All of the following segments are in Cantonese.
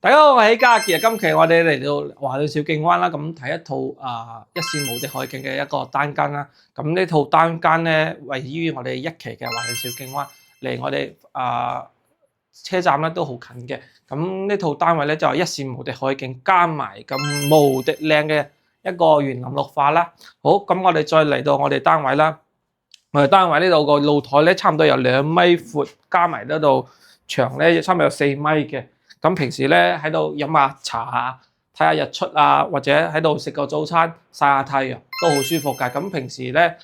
大家好，我係喜家傑。今期我哋嚟到華聯小徑灣啦，咁睇一套一線無敵海景嘅一個單間啦。咁呢套單間咧，位於我哋一期嘅華聯小徑灣，離我哋車站咧都好近嘅。咁呢套單位咧就係一線無敵海景，加埋咁無敵靚嘅一個園林綠化啦。好，咁我哋再嚟到我哋單位啦。我哋單位呢度個露台咧，差唔多有2米闊，加埋呢度長咧，差唔多有4米嘅。咁平時咧喺度飲下茶啊，睇下日出啊，或者喺度食個早餐，曬下太陽都好舒服㗎。咁平時咧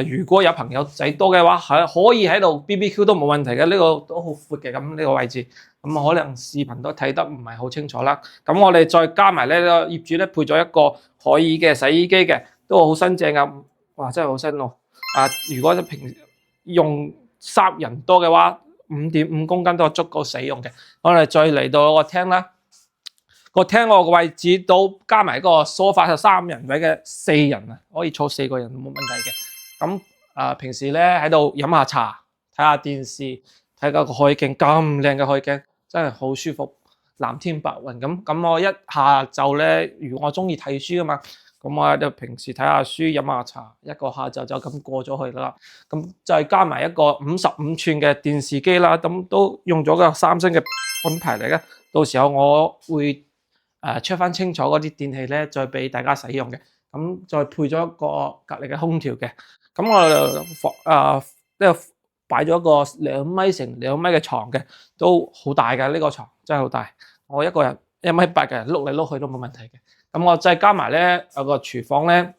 如果有朋友仔多嘅話，可以喺度 BBQ 都冇問題嘅。呢個都好闊嘅，咁呢個位置，咁可能視頻都睇得唔係好清楚啦。咁我哋再加埋呢個業主咧配咗一個可以嘅洗衣機嘅，都好新淨㗎。哇，真係好新喎！如果平時用3人多嘅話，5.5公斤都足夠使用嘅。我哋再嚟到個廳啦，個廳個位置都加埋個梳化係3人位嘅，4人啊，可以坐4個人冇問題嘅。咁平時咧喺度飲下茶，睇下電視，睇個海景，咁靚嘅海景真係好舒服，藍天白雲咁。咁我一下晝咧，如果我中意睇書啊嘛。咁我就平時睇下書、飲下茶，一個下晝就咁過咗去啦。咁再加埋一個55寸嘅電視機啦，咁都用咗個三星嘅品牌嚟嘅。到時候我會check翻清楚嗰啲電器咧，再俾大家使用嘅。咁再配咗一個隔離嘅空調嘅。咁我就呢度擺咗個2米乘2米嘅床嘅，都好大嘅。呢個床真係好大，我一個人1.8米嘅人碌嚟碌去都冇問題嘅。咁我再加埋咧有個廚房咧，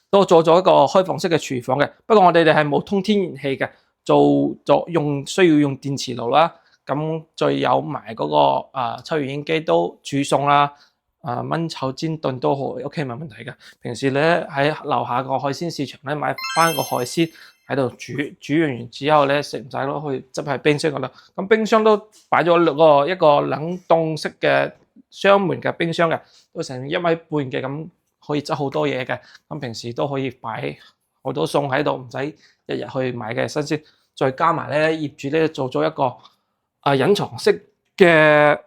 都做咗一個開放式嘅廚房嘅。不過我哋係冇通天然氣嘅，需要用電磁爐啦。咁再有埋嗰個抽油煙機都煮餸啦，燜炒煎燉都好 OK 冇問題嘅。平時咧喺樓下個海鮮市場咧買翻個海鮮喺度煮完之後咧食唔晒咯，去執喺冰箱嗰度。咁冰箱都擺咗一個冷凍式嘅雙門嘅冰箱嘅，都成1.5米嘅，咁可以執好多嘢嘅。咁平時都可以擺好多餸喺度，唔使日日去買嘅新鮮。再加埋咧業主咧做咗一個隱藏式嘅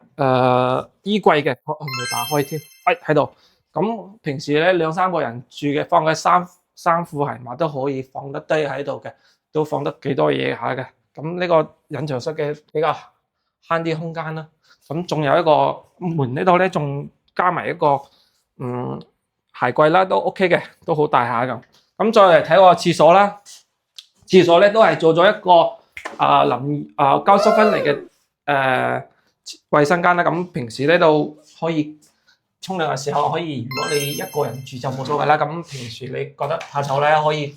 衣櫃嘅，我冇打開添，喺度。咁平時咧2-3個人住嘅，放嘅衫褲鞋襪都可以放得低喺度嘅，都放得幾多嘢下嘅。咁呢個隱藏式嘅比較慳啲空間啦。咁仲有一個門呢度咧，仲加埋一個鞋櫃啦，都 OK 嘅，都好大下咁。咁再嚟睇個廁所啦，廁所咧都係做咗一個膠濕分離嘅衛生間啦。咁平時呢度可以沖涼嘅時候，如果你一個人住就冇所謂啦。咁平時你覺得怕醜咧，可以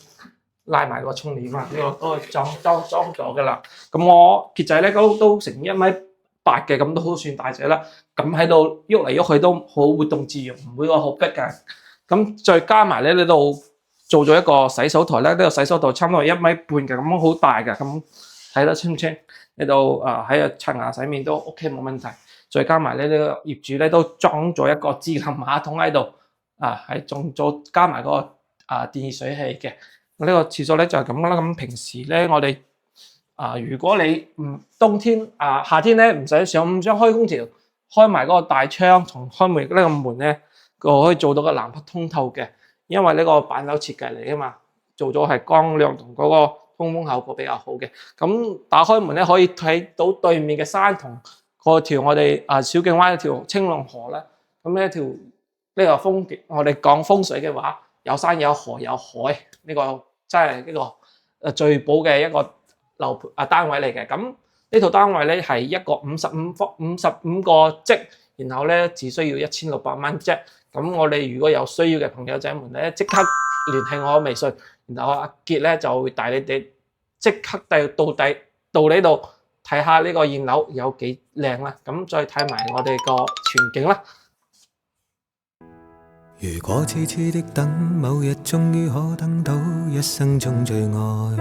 拉埋個沖簾啊，呢個都係裝咗㗎啦。咁我傑仔咧都成1.8米嘅，咁都好算大隻啦。咁喺度喐嚟喐去都好活動自如，唔會話好逼嘅。咁再加埋咧呢度做咗一個洗手台咧，呢個洗手台差唔多1.5米嘅，咁好大嘅。咁睇得清唔清？呢度喺度刷牙洗面都 OK 冇問題。再加埋呢個業主咧都裝咗一個智能馬桶喺度，仲加埋個電熱水器嘅。呢個廁所咧就係咁啦。咁平時咧我哋如果你冬天夏天咧唔想開空調，開埋嗰個大窗，同開門呢個門咧，可以做到個南北通透嘅。因為呢個板樓設計嚟㗎嘛，做咗係光亮同嗰個通風效果比較好嘅。咁打開門咧可以睇到對面嘅山同嗰條我哋小徑灣一條青龍河啦。咁呢條呢個風景，我哋講風水嘅話，有山有河有海，呢個真係呢個最寶嘅一個單位嚟嘅。咁呢套單位咧係一個55個積，然後咧只需要1600蚊啫。咁我哋如果有需要嘅朋友仔們咧，即刻聯繫我微信，然後阿傑咧就會帶你哋即刻到呢度睇下呢個現樓有幾靚啦。咁再睇埋我哋個全景啦。如果痴痴的等，某日終於可等到一生中最愛，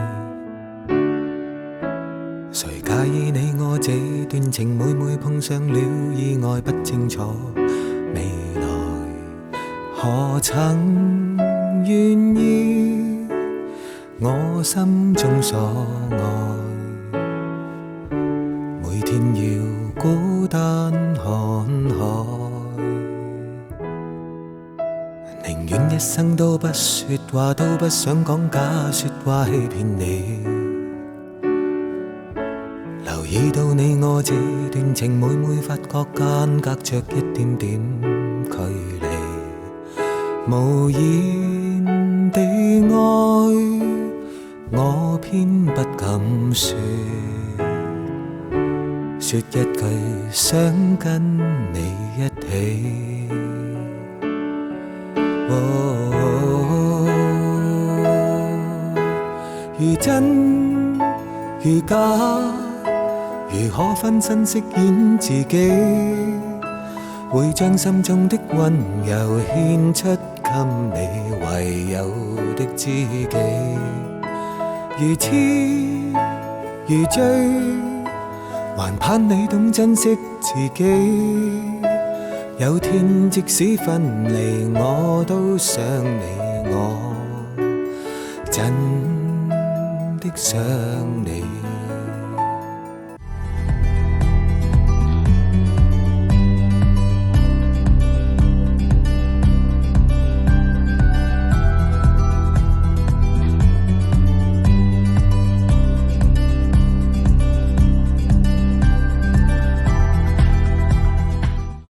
誰介意你我這段情，每每碰上了意外，不清楚未來何曾願意我心中所愛，每天要孤單看生都不說話，都不想講假說話欺騙你。留意到你我這段情，每每發覺間隔着一點點距離，無言地愛，我偏不敢說，說一句想跟你一起。如真如假，如何分身飾演自己，會將心中的溫柔獻出給你唯有的知己。如痴如醉，還盼你懂珍惜自己。有天即使分離，我都想你，我真的想你。